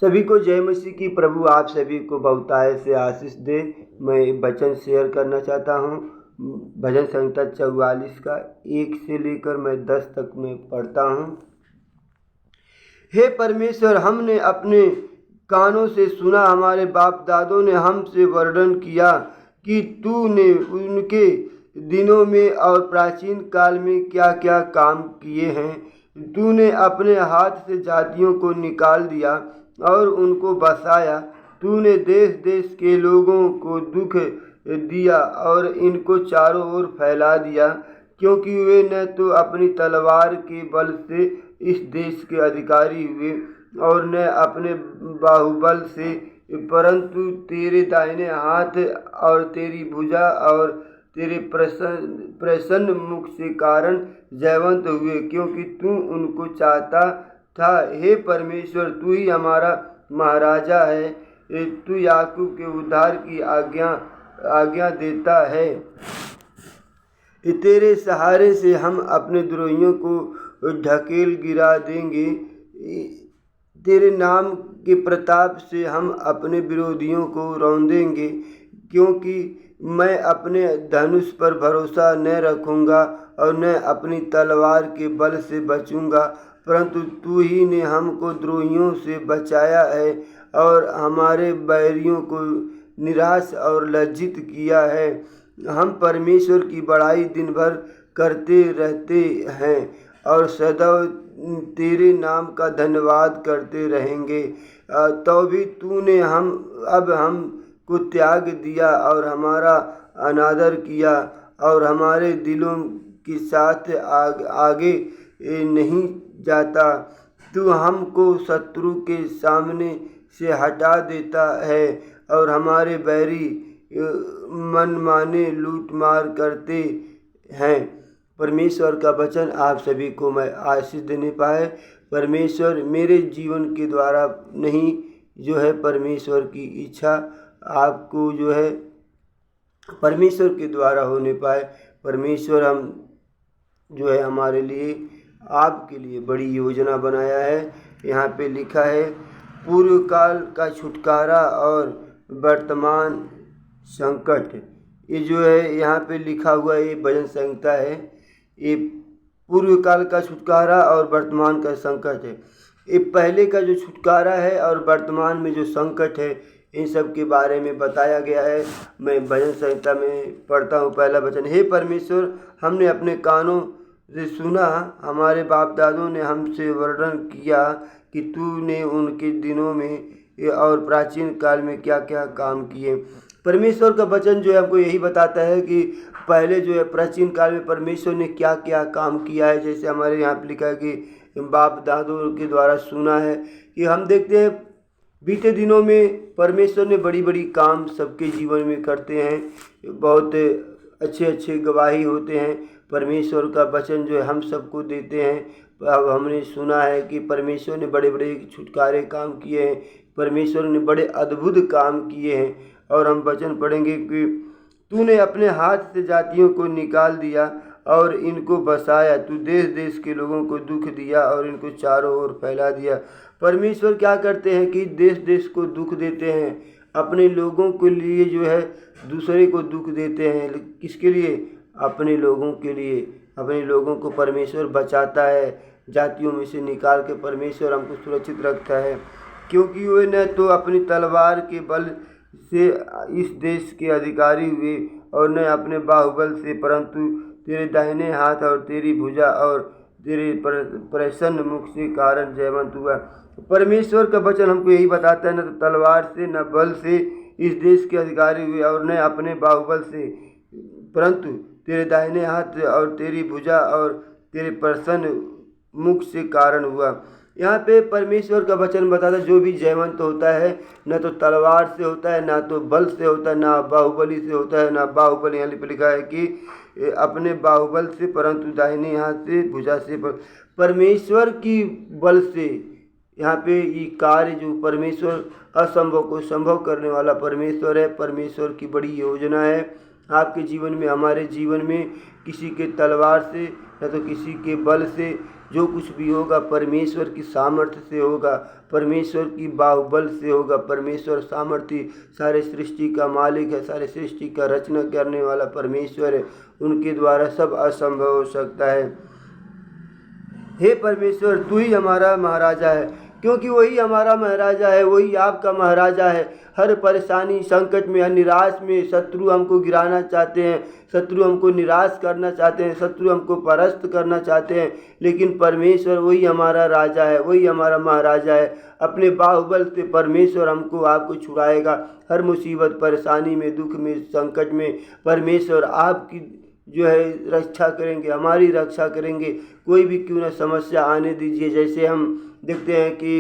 सभी को जय मसीह की। प्रभु आप सभी को बहुतायत से आशीष दे। मैं वचन शेयर करना चाहता हूँ। भजन संहिता 44 का 1 से लेकर मैं 10 तक में पढ़ता हूँ। हे परमेश्वर, हमने अपने कानों से सुना, हमारे बाप दादों ने हमसे वर्णन किया कि तूने उनके दिनों में और प्राचीन काल में क्या क्या काम किए हैं। तूने अपने हाथ से जातियों को निकाल दिया और उनको बसाया। तूने देश देश के लोगों को दुख दिया और इनको चारों ओर फैला दिया, क्योंकि वे न तो अपनी तलवार के बल से इस देश के अधिकारी हुए और न अपने बाहुबल से, परंतु तेरे दाहिने हाथ और तेरी भुजा और तेरे प्रसन्न मुख से कारण जयवंत हुए, क्योंकि तू उनको चाहता था। हे परमेश्वर, तू ही हमारा महाराजा है। तू याकूब के उद्धार की आज्ञा देता है। तेरे सहारे से हम अपने द्रोहियों को ढकेल गिरा देंगे। तेरे नाम के प्रताप से हम अपने विरोधियों को रौंदेंगे, क्योंकि मैं अपने धनुष पर भरोसा न रखूँगा और न अपनी तलवार के बल से बचूँगा, परंतु तू ही ने हमको द्रोहियों से बचाया है और हमारे बैरियों को निराश और लज्जित किया है। हम परमेश्वर की बड़ाई दिन भर करते रहते हैं और सदा तेरे नाम का धन्यवाद करते रहेंगे। तो भी तूने हमको त्याग दिया और हमारा अनादर किया और हमारे दिलों के साथ आगे नहीं जाता। तू हमको शत्रु के सामने से हटा देता है और हमारे बैरी मनमाने लूट मार करते हैं। परमेश्वर का वचन आप सभी को मैं आशीष देने पाए। परमेश्वर मेरे जीवन के द्वारा नहीं, जो है परमेश्वर की इच्छा आपको जो है परमेश्वर के द्वारा होने पाए। परमेश्वर हम जो है हमारे लिए, आपके लिए बड़ी योजना बनाया है। यहाँ पे लिखा है पूर्व काल का छुटकारा और वर्तमान संकट। ये जो है यहाँ पे लिखा हुआ ये भजन संहिता है। ये पूर्व काल का छुटकारा और वर्तमान का संकट है। ये पहले का जो छुटकारा है और वर्तमान में जो संकट है, इन सब के बारे में बताया गया है। मैं भजन संहिता में पढ़ता हूँ पहला वचन। हे परमेश्वर, हमने अपने कानों से सुना, हमारे बाप दादों ने हमसे वर्णन किया कि तूने उनके दिनों में और प्राचीन काल में क्या क्या काम किए। परमेश्वर का वचन जो है हमको यही बताता है कि पहले जो है प्राचीन काल में परमेश्वर ने क्या क्या काम किया है। जैसे हमारे यहाँ पर लिखा है कि बाप दादों के द्वारा सुना है, कि हम देखते हैं बीते दिनों में परमेश्वर ने बड़ी बड़ी काम सबके जीवन में करते हैं। बहुत अच्छे अच्छे गवाही होते हैं। परमेश्वर का वचन जो है हम सबको देते हैं। अब हमने सुना है कि परमेश्वर ने बड़े बड़े छुटकारे काम किए हैं, परमेश्वर ने बड़े अद्भुत काम किए हैं। और हम वचन पढ़ेंगे कि तूने अपने हाथ से जातियों को निकाल दिया और इनको बसाया। तू देश देश के लोगों को दुख दिया और इनको चारों ओर फैला दिया। परमेश्वर क्या करते हैं कि देश देश को दुख देते हैं, अपने लोगों के लिए जो है दूसरे को दुख देते हैं। किसके लिए? अपने लोगों के लिए। अपने लोगों को परमेश्वर बचाता है, जातियों में से निकाल के परमेश्वर हमको सुरक्षित रखता है, क्योंकि वे न तो अपनी तलवार के बल से इस देश के अधिकारी हुए और न अपने बाहुबल से, परंतु तेरे दाहिने हाथ और तेरी भुजा और तेरे प्रसन्न मुख से कारण जयवंत हुआ। परमेश्वर का वचन हमको यही बताता है, न तो तलवार से न बल से इस देश के अधिकारी हुए और न अपने बाहुबल से, परंतु तेरे दाहिने हाथ और तेरी भुजा और तेरे प्रसन्न मुख से कारण हुआ। यहाँ पे परमेश्वर का वचन बताता है जो भी जयवंत होता है न तो तलवार से होता है, ना तो बल से होता है, ना बाहुबली से होता है। ना बाहुबल, यहाँ पे लिखा है कि अपने बाहुबल से, परंतु दाहिने हाथ से भुजा से, परमेश्वर की बल से। यहाँ पे ये कार्य जो परमेश्वर असंभव को संभव करने वाला परमेश्वर है, परमेश्वर की बड़ी योजना है। आपके जीवन में, हमारे जीवन में किसी के तलवार से न तो किसी के बल से, जो कुछ भी होगा परमेश्वर की सामर्थ्य से होगा, परमेश्वर की बाहुबल से होगा। परमेश्वर सामर्थ्य सारे सृष्टि का मालिक है, सारे सृष्टि का रचना करने वाला परमेश्वर है, उनके द्वारा सब असंभव हो सकता है। हे परमेश्वर, तू ही हमारा महाराजा है, क्योंकि वही हमारा महाराजा है, वही आपका महाराजा है। हर परेशानी, संकट में, हर निराश में शत्रु हमको गिराना चाहते हैं, शत्रु हमको निराश करना चाहते हैं, शत्रु हमको परास्त करना चाहते हैं, लेकिन परमेश्वर वही हमारा राजा है, वही हमारा महाराजा है। अपने बाहुबल से परमेश्वर हमको, आपको छुड़ाएगा। हर मुसीबत, परेशानी में, दुख में, संकट में परमेश्वर आपकी जो है रक्षा करेंगे, हमारी रक्षा करेंगे। कोई भी क्यों ना समस्या आने दीजिए। जैसे हम देखते हैं कि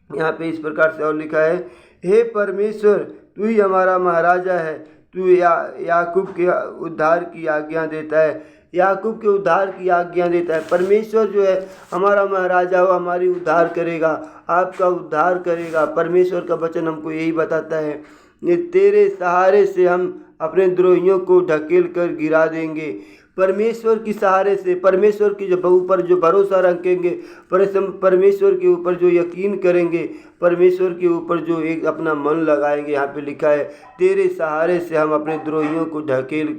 यहाँ पे इस प्रकार से और लिखा है, हे परमेश्वर, तू ही हमारा महाराजा है, तू याकूब के उद्धार की आज्ञा देता है, याकूब के उद्धार की आज्ञा देता है। परमेश्वर जो है हमारा महाराजा, वो हमारी उद्धार करेगा, आपका उद्धार करेगा। परमेश्वर का वचन हमको यही बताता है, ये तेरे सहारे से हम अपने द्रोहियों को ढकेल कर गिरा देंगे। परमेश्वर की सहारे से, परमेश्वर की जो ऊपर जो भरोसा रखेंगे, परमेश्वर के ऊपर जो यकीन करेंगे, परमेश्वर के ऊपर जो एक अपना मन लगाएंगे, यहाँ पे लिखा है तेरे सहारे से हम अपने द्रोहियों को ढकेल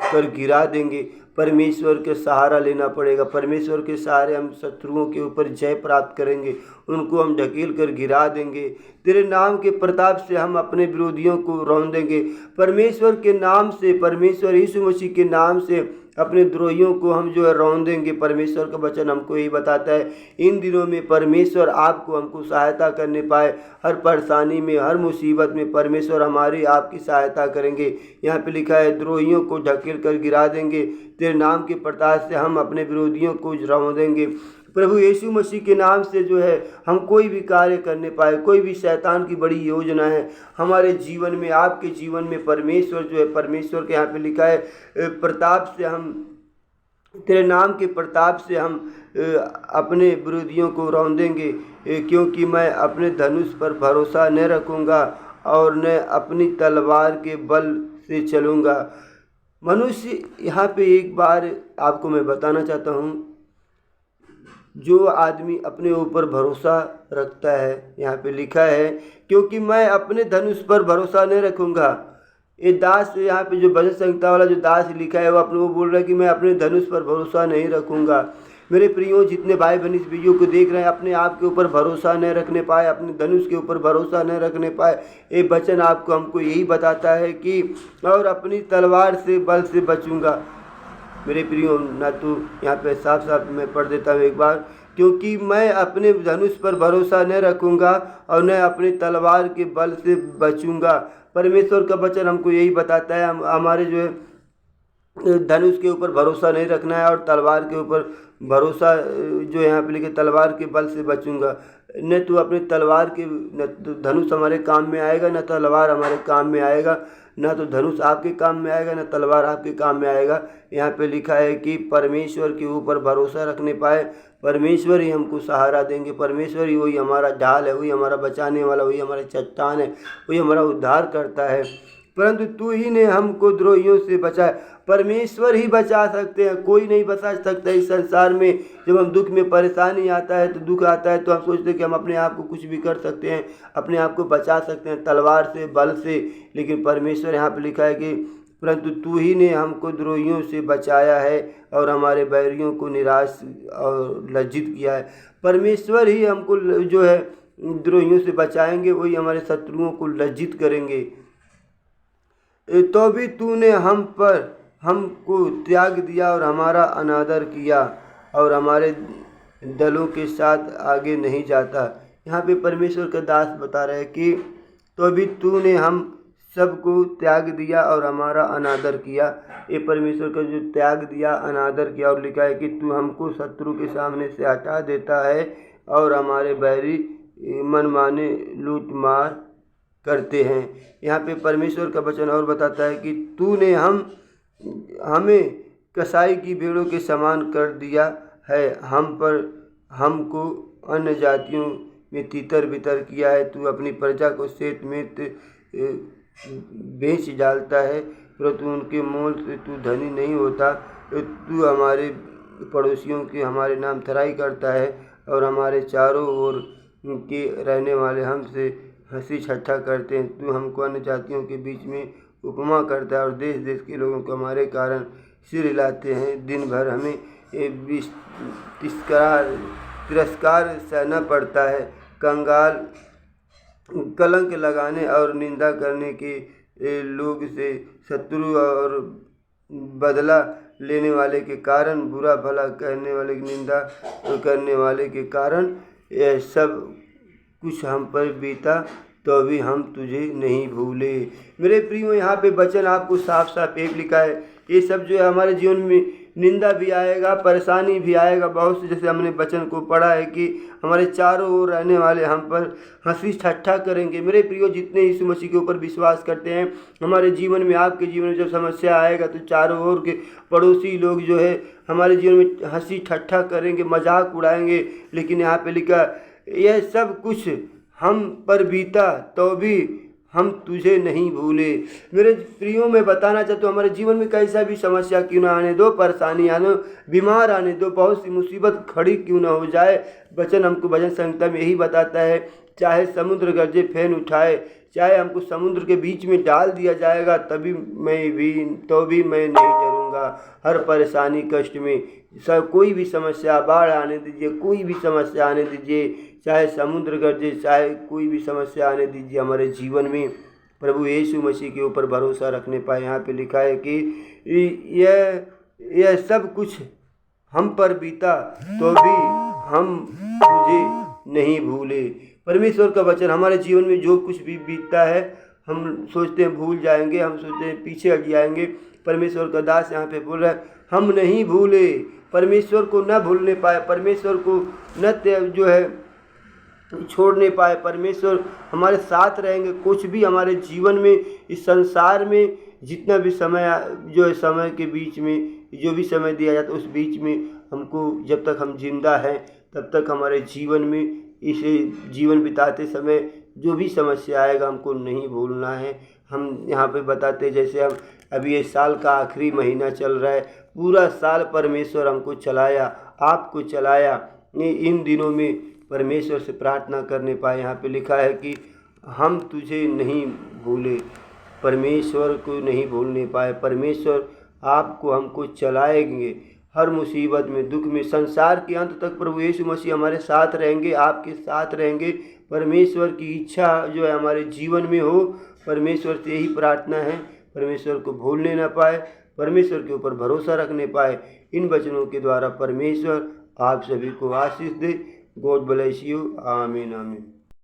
कर गिरा देंगे। परमेश्वर के सहारा लेना पड़ेगा। परमेश्वर के सहारे हम शत्रुओं के ऊपर जय प्राप्त करेंगे, उनको हम ढकेल कर गिरा देंगे। तेरे नाम के प्रताप से हम अपने विरोधियों को रौंद देंगे। परमेश्वर के नाम से, परमेश्वर यीशु मसीह के नाम से अपने द्रोहियों को हम जो है रौंद देंगे। परमेश्वर का वचन हमको यही बताता है। इन दिनों में परमेश्वर आपको, हमको सहायता करने पाए। हर परेशानी में, हर मुसीबत में परमेश्वर हमारी, आपकी सहायता करेंगे। यहाँ पे लिखा है द्रोहियों को ढकेल कर गिरा देंगे, तेरे नाम के प्रताप से हम अपने विरोधियों को रौंद देंगे। प्रभु यीशु मसीह के नाम से जो है हम कोई भी कार्य करने पाए, कोई भी शैतान की बड़ी योजना है हमारे जीवन में, आपके जीवन में, परमेश्वर जो है, परमेश्वर के यहाँ पे लिखा है प्रताप से हम, तेरे नाम के प्रताप से हम अपने विरोधियों को रौंदेंगे, क्योंकि मैं अपने धनुष पर भरोसा न रखूँगा और न अपनी तलवार के बल से चलूँगा। मनुष्य, यहाँ पे एक बार आपको मैं बताना चाहता हूँ, जो आदमी अपने ऊपर भरोसा रखता है, यहाँ पे लिखा है क्योंकि मैं अपने धनुष पर भरोसा नहीं रखूँगा। ये दास, यहाँ पे जो भजन संहिता वाला जो दास लिखा है, वो बोल रहा है कि मैं अपने धनुष पर भरोसा नहीं रखूँगा। मेरे प्रियो, जितने भाई बहन इस वीडियो को देख रहे हैं, अपने आप के ऊपर भरोसा नहीं रखने पाए, अपने धनुष के ऊपर भरोसा नहीं रखने पाए, ये वचन आपको, हमको यही बताता है कि और अपनी तलवार से, बल से बचूँगा। मेरे प्रियो, ना तो यहाँ पे साफ साफ मैं पढ़ देता हूँ एक बार, क्योंकि मैं अपने धनुष पर भरोसा न रखूँगा और न अपनी तलवार के बल से बचूँगा। परमेश्वर का वचन हमको यही बताता है, हमारे जो है धनुष के ऊपर भरोसा नहीं रखना है और तलवार के ऊपर भरोसा, जो यहाँ पे लिखे तलवार के बल से बचूँगा। न तो अपने तलवार के, न तो धनुष हमारे काम में आएगा, न तलवार हमारे काम में आएगा, ना तो धनुष आपके काम में आएगा, ना तलवार आपके काम में आएगा। यहाँ पे लिखा है कि परमेश्वर के ऊपर भरोसा रखने पाए, परमेश्वर ही हमको सहारा देंगे। परमेश्वर ही वही हमारा ढाल है, वही हमारा बचाने वाला, वही हमारी चट्टान है, वही हमारा उद्धार करता है। परंतु तू ही ने हमको द्रोहियों से बचाया। परमेश्वर ही बचा सकते हैं, कोई नहीं बचा सकता इस संसार में। जब हम दुख में, परेशानी आता है, तो दुख आता है तो हम सोचते हैं कि हम अपने आप को कुछ भी कर सकते हैं, अपने आप को बचा सकते हैं तलवार से, बल से। लेकिन परमेश्वर, यहाँ पे लिखा है कि परंतु तू ही ने हमको द्रोहियों से बचाया है और हमारे बैरियों को निराश और लज्जित किया है। परमेश्वर ही हमको जो है द्रोहियों से बचाएंगे, वही हमारे शत्रुओं को लज्जित करेंगे। तो भी तूने हमको त्याग दिया और हमारा अनादर किया और हमारे दलों के साथ आगे नहीं जाता। यहाँ पे परमेश्वर का दास बता रहे हैं कि तो भी तूने हम सबको त्याग दिया और हमारा अनादर किया। ये परमेश्वर का जो त्याग दिया, अनादर किया, और लिखा है कि तू हमको शत्रु के सामने से हटा देता है और हमारे बैरी मनमाने लूट मार करते हैं। यहाँ पे परमेश्वर का वचन और बताता है कि तूने हमें कसाई की भेड़ों के समान कर दिया है, हमको अन्य जातियों में तितर बितर किया है। तू अपनी प्रजा को श्वेत में बेच डालता है। परंतु उनके मोल से तू धनी नहीं होता। तू हमारे पड़ोसियों की हमारे नाम थराई करता है और हमारे चारों ओर के रहने वाले हमसे हंसी ठट्ठा करते हैं। तू हमको अन्य जातियों के बीच में उपमा करता है और देश देश के लोगों को हमारे कारण सिर हिलाते हैं। दिन भर हमें तिरस्कार सहना पड़ता है। कंगाल, कलंक लगाने और निंदा करने के लोग से, शत्रु और बदला लेने वाले के कारण, बुरा भला कहने वाले की निंदा करने वाले के कारण यह सब कुछ हम पर बीता तो भी हम तुझे नहीं भूले। मेरे प्रियो, यहाँ पे वचन आपको साफ साफ एक लिखा है। ये सब जो है हमारे जीवन में निंदा भी आएगा, परेशानी भी आएगा। बहुत से जैसे हमने वचन को पढ़ा है कि हमारे चारों ओर रहने वाले हम पर हंसी ठट्ठा करेंगे। मेरे प्रियो, जितने यीशु मसीह के ऊपर विश्वास करते हैं, हमारे जीवन में, आपके जीवन में जब समस्या आएगा तो चारों ओर के पड़ोसी लोग जो है हमारे जीवन में हंसी ठट्ठा करेंगे, मजाक उड़ाएंगे। लेकिन यहाँ पे लिखा, यह सब कुछ हम पर बीता तो भी हम तुझे नहीं भूले। मेरे प्रियो, मैं बताना चाहता हूँ, हमारे जीवन में कैसा भी समस्या क्यों ना आने दो, परेशानी आने, बीमार आने दो, बहुत सी मुसीबत खड़ी क्यों ना हो जाए, वचन हमको भजन संहिता में यही बताता है, चाहे समुद्र गरजे फेन उठाए, चाहे हमको समुद्र के बीच में डाल दिया जाएगा तो भी मैं नहीं डरूंगा। हर परेशानी कष्ट में सब कोई भी समस्या, बाढ़ आने दीजिए, कोई भी समस्या आने दीजिए, चाहे समुद्र गरजे, चाहे कोई भी समस्या आने दीजिए, हमारे जीवन में प्रभु यीशु मसीह के ऊपर भरोसा रखने पाए। यहाँ पे लिखा है कि यह सब कुछ हम पर बीता तो भी हम तुझे नहीं भूले। परमेश्वर का वचन, हमारे जीवन में जो कुछ भी बीतता है, हम सोचते हैं भूल जाएंगे, हम सोचते हैं पीछे हट जाएंगे। परमेश्वर का दास यहाँ पे बोल रहा है, हम नहीं भूले। परमेश्वर को न भूलने पाए, परमेश्वर को न जो है छोड़ नहीं पाए, परमेश्वर हमारे साथ रहेंगे। कुछ भी हमारे जीवन में, इस संसार में जितना भी समय जो है, समय के बीच में जो भी समय दिया जाता है, उस बीच में हमको, जब तक हम जिंदा हैं तब तक हमारे जीवन में, इसे जीवन बिताते समय जो भी समस्या आएगा हमको नहीं भूलना है। हम यहाँ पे बताते हैं, जैसे हम अभी ये साल का आखिरी महीना चल रहा है, पूरा साल परमेश्वर हमको चलाया, आपको चलाया। इन दिनों में परमेश्वर से प्रार्थना करने पाए। यहाँ पे लिखा है कि हम तुझे नहीं भूले, परमेश्वर को नहीं भूलने पाए। परमेश्वर आपको, हमको चलाएंगे हर मुसीबत में, दुख में, संसार के अंत तक प्रभु यीशु मसीह हमारे साथ रहेंगे, आपके साथ रहेंगे। परमेश्वर की इच्छा जो है हमारे जीवन में हो, परमेश्वर से यही प्रार्थना है। परमेश्वर को भूलने ना पाए, परमेश्वर के ऊपर भरोसा रखने पाए। इन वचनों के द्वारा परमेश्वर आप सभी को आशीष दे। God bless you. आमीन आमीन।